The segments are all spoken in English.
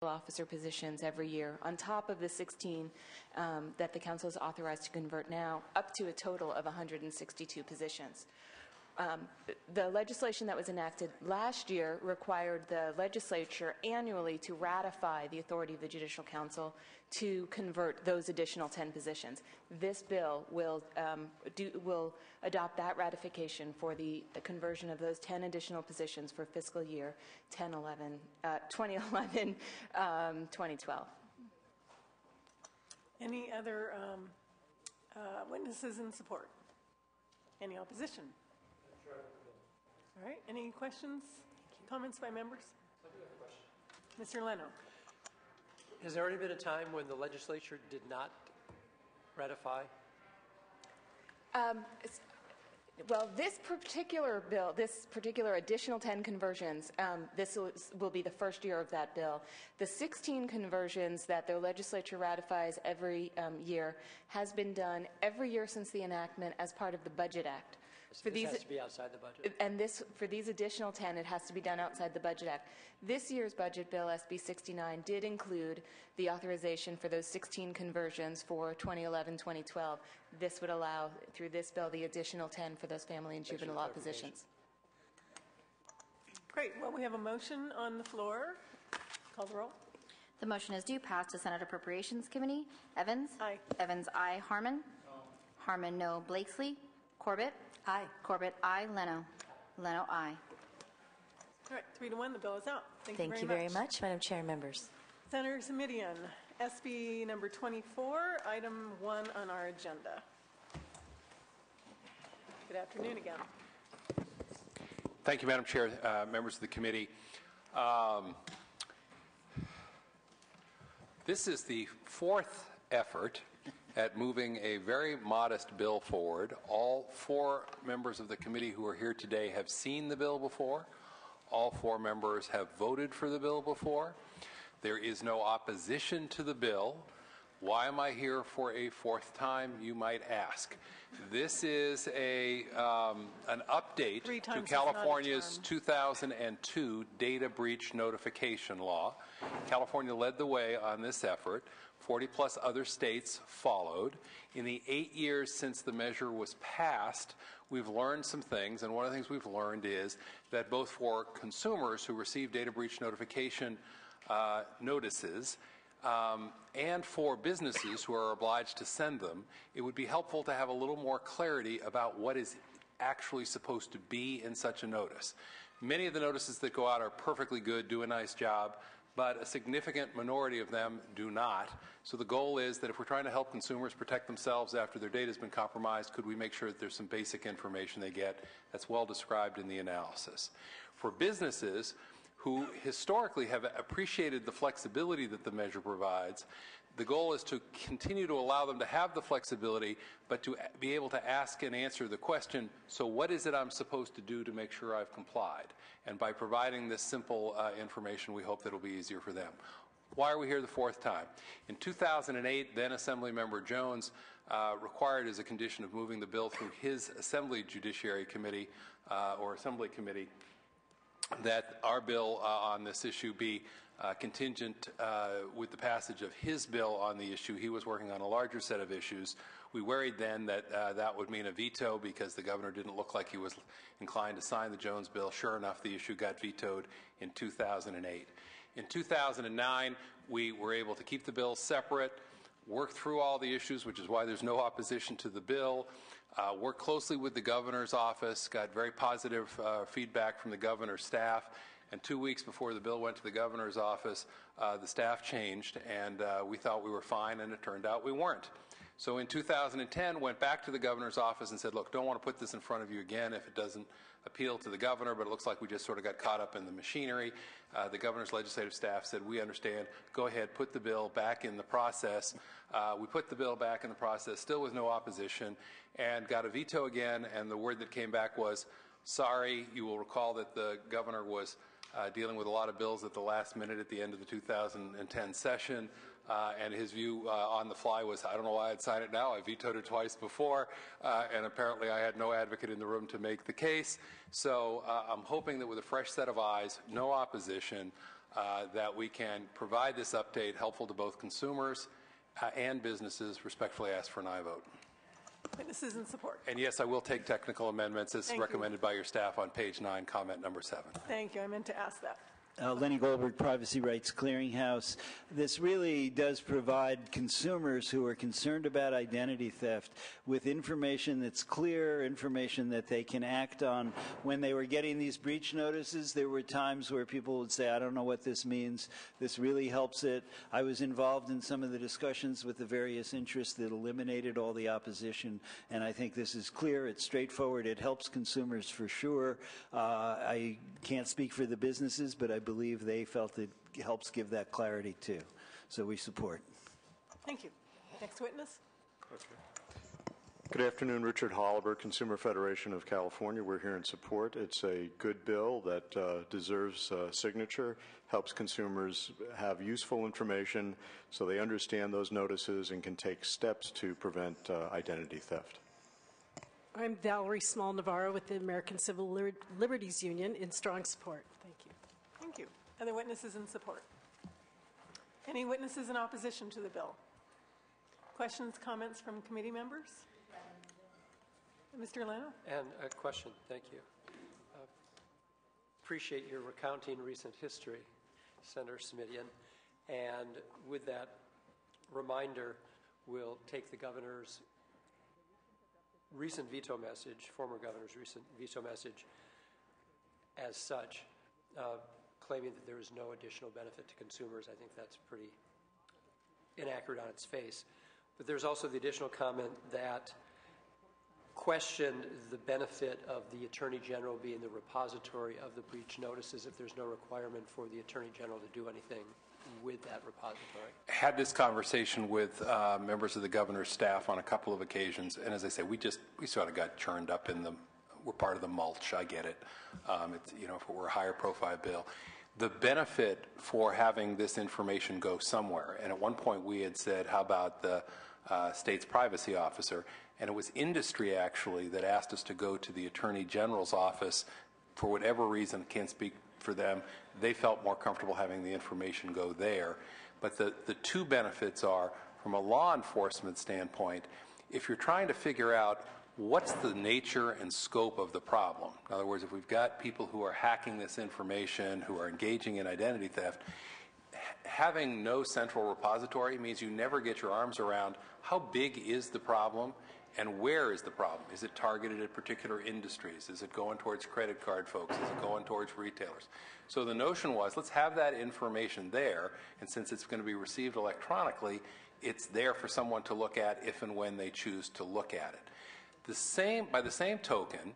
officer positions every year, on top of the 16 that the Council is authorized to convert now, up to a total of 162 positions. The legislation that was enacted last year required the legislature annually to ratify the authority of the Judicial Council to convert those additional 10 positions. This bill will adopt that ratification for the conversion of those 10 additional positions for fiscal year 2011, 2012. Any other witnesses in support? Any opposition? All right. Any questions, comments by members? Mr. Leno. Has there already been a time when the legislature did not ratify? Well, this particular bill, this particular additional 10 conversions, this will be the first year of that bill. The 16 conversions that the legislature ratifies every year has been done every year since the enactment as part of the Budget Act. So this has to be outside the budget? And for these additional 10, it has to be done outside the Budget Act. This year's budget bill, SB 69, did include the authorization for those 16 conversions for 2011-2012. This would allow, through this bill, the additional 10 for those family and juvenile law positions. Great. Well, we have a motion on the floor. Call the roll. The motion is due. Pass to Senate Appropriations Committee. Evans? Aye. Evans, aye. Harmon? No. Harmon, no. Blakesley? Corbett? Aye. Corbett, aye. Leno? Leno, aye. All right, 3-1, the bill is out. Thank you very much, Madam Chair and members. Senator Samitian, SB number 24, item 1 on our agenda. Good afternoon again. Thank you, Madam Chair, members of the committee. This is the fourth effort at moving a very modest bill forward. All 4 members of the committee who are here today have seen the bill before. All 4 members have voted for the bill before. There is no opposition to the bill. Why am I here for a 4th time, you might ask? This is an update to California's 2002 data breach notification law. California led the way on this effort. 40-plus other states followed. In the 8 years since the measure was passed, we've learned some things, and one of the things we've learned is that both for consumers who receive data breach notification notices and for businesses who are obliged to send them, it would be helpful to have a little more clarity about what is actually supposed to be in such a notice. Many of the notices that go out are perfectly good, do a nice job, but a significant minority of them do not. So the goal is that if we're trying to help consumers protect themselves after their data has been compromised, could we make sure that there's some basic information they get that's well described in the analysis? For businesses who historically have appreciated the flexibility that the measure provides, the goal is to continue to allow them to have the flexibility, but to be able to ask and answer the question, so what is it I'm supposed to do to make sure I've complied? And by providing this simple information, we hope that it'll be easier for them. Why are we here the 4th time? In 2008, then Assemblymember Jones required as a condition of moving the bill through his Assembly Judiciary Committee or Assembly Committee that our bill on this issue be contingent with the passage of his bill on the issue. He was working on a larger set of issues. We worried then that that would mean a veto because the governor didn't look like he was inclined to sign the Jones bill. Sure enough, the issue got vetoed in 2008. In 2009, we were able to keep the bill separate, work through all the issues, which is why there's no opposition to the bill, work closely with the governor's office, got very positive feedback from the governor's staff, and 2 weeks before the bill went to the governor's office, the staff changed, and we thought we were fine, and it turned out we weren't. So in 2010, went back to the governor's office and said, look, don't want to put this in front of you again if it doesn't appeal to the governor, but it looks like we just sort of got caught up in the machinery. The governor's legislative staff said, we understand, go ahead, put the bill back in the process. We put the bill back in the process, still with no opposition, and got a veto again, and the word that came back was, sorry. You will recall that the governor was dealing with a lot of bills at the last minute at the end of the 2010 session, and his view on the fly was, I don't know why I'd sign it now. I vetoed it twice before, and apparently I had no advocate in the room to make the case. So I'm hoping that with a fresh set of eyes, no opposition, that we can provide this update helpful to both consumers and businesses. Respectfully ask for an aye vote. Witnesses in support. And yes, I will take technical amendments as recommended by your staff on page 9, comment number 7. Thank you. I meant to ask that. Lenny Goldberg, Privacy Rights Clearinghouse. This really does provide consumers who are concerned about identity theft with information that's clear, information that they can act on. When they were getting these breach notices, there were times where people would say, I don't know what this means. This really helps it. I was involved in some of the discussions with the various interests that eliminated all the opposition, and I think this is clear. It's straightforward. It helps consumers for sure. I can't speak for the businesses, but I believe they felt it helps give that clarity too. So we support. Thank you. Next witness. Good afternoon, Richard Holliber, Consumer Federation of California. We're here in support. It's a good bill that deserves signature, helps consumers have useful information so they understand those notices and can take steps to prevent identity theft. I'm Valerie Small-Navarro with the American Civil Liberties Union in strong support. Thank you. Thank you. Other witnesses in support? Any witnesses in opposition to the bill? Questions, comments from committee members? Mr. Lano? And a question, thank you. Appreciate your recounting recent history, Senator Simidian. And with that reminder, we'll take the governor's recent veto message, former governor's recent veto message, as such, claiming that there is no additional benefit to consumers. I think that's pretty inaccurate on its face. But there's also the additional comment that questioned the benefit of the Attorney General being the repository of the breach notices if there's no requirement for the Attorney General to do anything with that repository. Had this conversation with members of the governor's staff on a couple of occasions, and as I say, we sort of got churned up in the, we're part of the mulch, I get it. It's, you know, if it were a higher profile bill. The benefit for having this information go somewhere, and at one point we had said, how about the state's privacy officer? And it was industry actually that asked us to go to the Attorney General's office for whatever reason, can't speak for them. They felt more comfortable having the information go there. But the two benefits are, from a law enforcement standpoint, if you're trying to figure out what's the nature and scope of the problem. In other words, if we've got people who are hacking this information, who are engaging in identity theft, having no central repository means you never get your arms around how big is the problem and where is the problem. Is it targeted at particular industries? Is it going towards credit card folks? Is it going towards retailers? So the notion was, let's have that information there, and since it's going to be received electronically, it's there for someone to look at if and when they choose to look at it. By the same token,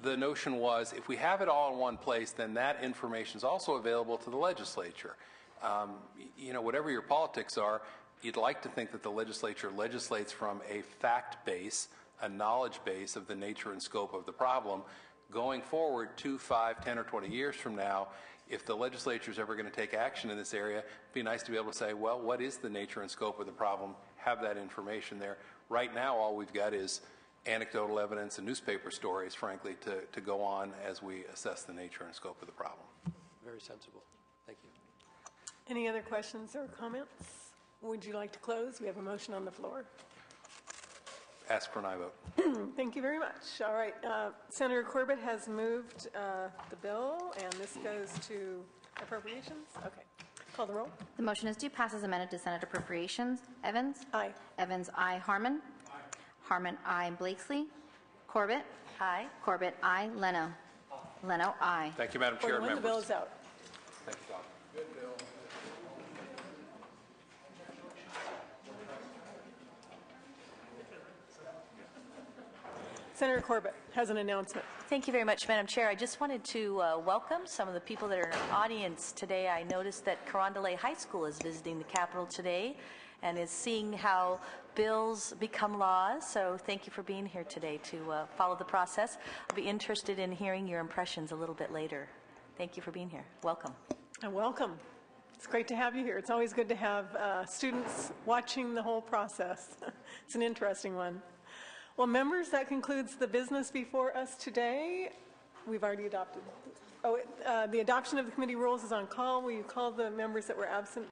the notion was, if we have it all in one place, then that information is also available to the legislature. You know, whatever your politics are, you'd like to think that the legislature legislates from a fact base, a knowledge base of the nature and scope of the problem. Going forward 2, 5, 10, or 20 years from now, if the legislature is ever going to take action in this area, it'd be nice to be able to say, well, what is the nature and scope of the problem? Have that information there. Right now, all we've got is anecdotal evidence and newspaper stories, frankly, to go on as we assess the nature and scope of the problem. Very sensible. Thank you. Any other questions or comments? Would you like to close? We have a motion on the floor. Ask for an aye vote. Thank you very much. All right. Senator Corbett has moved the bill, and this goes to appropriations. Okay. Call the roll. The motion is to pass as amended to Senate Appropriations. Evans? Aye. Evans, aye. Harmon? Aye. Harmon, aye. Blakesley? Corbett? Aye. Corbett, aye. Leno? Leno, aye. Thank you, Madam Chair and members. The bill is out. Thank you, Tom. Good bill. Senator Corbett has an announcement. Thank you very much, Madam Chair. I just wanted to welcome some of the people that are in the audience today. I noticed that Carondelet High School is visiting the Capitol today and is seeing how bills become laws. So thank you for being here today to follow the process. I'll be interested in hearing your impressions a little bit later. Thank you for being here. Welcome. And welcome. It's great to have you here. It's always good to have students watching the whole process. It's an interesting one. Well, members, that concludes the business before us today. We've already adopted The adoption of the committee rules is on call. Will you call the members that were absent